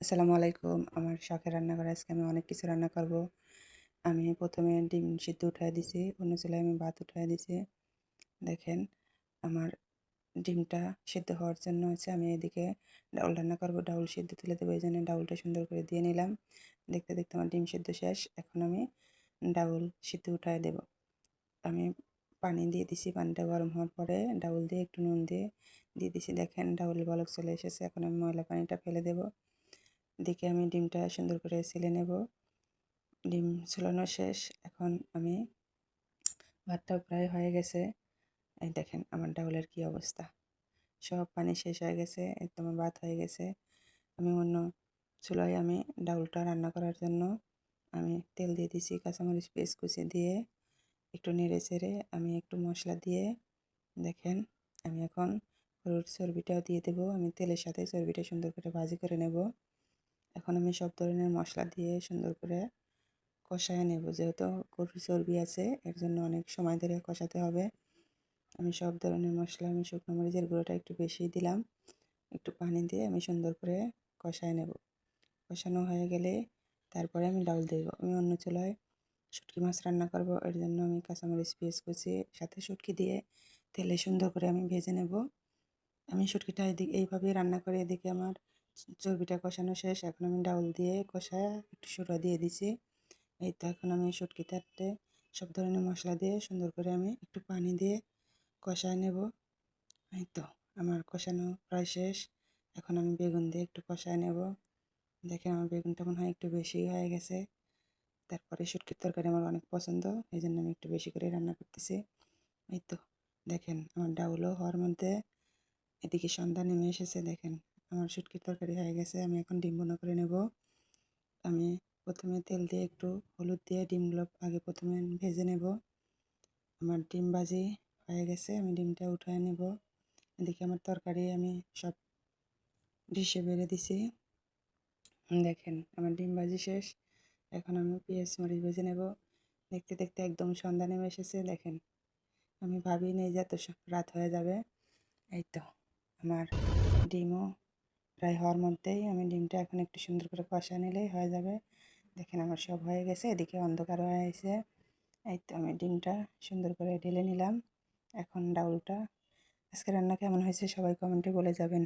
আসসালামু আলাইকুম। আমার শখের রান্নাঘরে আজকে আমি অনেক কিছু রান্না করব। আমি প্রথমে ডিম সিদ্ধ উঠায় দিছি, অন্য চুলায় আমি ভাত উঠায় দিছি। দেখেন আমার ডিমটা সিদ্ধ হওয়ার জন্য হচ্ছে আমি এদিকে ডাউল রান্না করব। ডাউল সিদ্ধ তুলে দেবো, এই জন্য ডাউলটা সুন্দর করে দিয়ে নিলাম। দেখতে দেখতে আমার ডিম সিদ্ধ শেষ। এখন আমি ডাউল সিদ্ধ উঠায় দেব। আমি পানি দিয়ে দিছি, পানিটা গরম হওয়ার পরে ডাউল দিয়ে একটু নুন দিয়ে দিয়ে দিছি। দেখেন ডাউল বলক চলে এসেছে। এখন আমি ময়লা পানিটা ফেলে দেব। এদিকে আমি ডিমটা সুন্দর করে ছেলে নেব। ডিম ছোলানো শেষ। এখন আমি ভাতটাও প্রায় হয়ে গেছে। এই দেখেন আমার ডাউলের কি অবস্থা, সব পানি শেষ হয়ে গেছে, একদম আমার ভাত হয়ে গেছে। আমি অন্য চুলায় আমি ডাউলটা রান্না করার জন্য আমি তেল দিয়ে দিছি, কাঁচামরিচ পেঁয়াজ কুচি দিয়ে একটু নেড়ে চেড়ে আমি একটু মশলা দিয়ে দেখেন আমি এখন গরুর চর্বিটাও দিয়ে দেবো। আমি তেলের সাথে চর্বিটা সুন্দর করে ভাজি করে নেব। এখন আমি সব ধরনের মশলা দিয়ে সুন্দর করে কষায় নেব। যেহেতু গরুর চর্বি আছে এর জন্য অনেক সময় ধরে কষাতে হবে। আমি সব ধরনের মশলা, আমি শুকনো মরিচের গুঁড়োটা একটু বেশি দিলাম, একটু পানি দিয়ে আমি সুন্দর করে কষায় নেব। কষানো হয়ে গেলে তারপরে আমি ডাউল দেব। আমি অন্য চুলায় শুটকি মাছ রান্না করব, এর জন্য আমি কাঁচামরিচ পেঁয়াজ কুচি সাথে শুটকি দিয়ে তেলে সুন্দর করে আমি ভেজে নেব। আমি শুটকিটা এদিকে এইভাবেই রান্না করি। এদিকে আমার চর্বিটা কষানো শেষ। এখন আমি ডাউল দিয়ে কষায় একটু সোডা দিয়ে দিছি। এই তো এখন আমি শুটকিটাতে সব ধরনের মশলা দিয়ে সুন্দর করে আমি একটু পানি দিয়ে কষায় নেব। এই তো আমার কষানো প্রায় শেষ। এখন আমি বেগুন দিয়ে একটু কষায় নেব। দেখেন আমার বেগুনটা মনে হয় একটু বেশি হয়ে গেছে। তারপরে শুটকির তরকারি আমার অনেক পছন্দ, এই জন্য আমি একটু বেশি করে রান্না করতেছি। এই তো দেখেন আমার ডাউলও হওয়ার মধ্যে, এদিকে সন্ধ্যা নেমে এসেছে। দেখেন আমার শুটকির তরকারি হয়ে গেছে। আমি এখন ডিম ভুনা করে নেব। আমি প্রথমে তেল দিয়ে একটু হলুদ দিয়ে ডিমগুলো আগে প্রথমে ভেজে নেব। আমার ডিম ভাজি হয়ে গেছে, আমি ডিমটা উঠায় নেব। এদিকে আমার তরকারি আমি সব ডিশে বেড়ে দিছি। দেখেন আমার ডিম ভাজি শেষ। এখন আমি পেঁয়াজ মরিচ ভেজে নেব। দেখতে দেখতে একদম সন্ধ্যা নেমে এসেছে। দেখেন আমি ভাবিনি যে এত রাত হয়ে যাবে। এই তো আমার ডিমও প্রায় হওয়ার মধ্যেই, আমি ডিমটা এখন একটু সুন্দর করে কষা নিলেই হয়ে যাবে। দেখেন আমার সব হয়ে গেছে, এদিকে অন্ধকার হয়ে গেছে। এই তো আমি ডিমটা সুন্দর করে ঢেলে নিলাম। এখন ডাউলটা, আজকে রান্না কেমন হয়েছে সবাই কমেন্টে বলে যাবেন।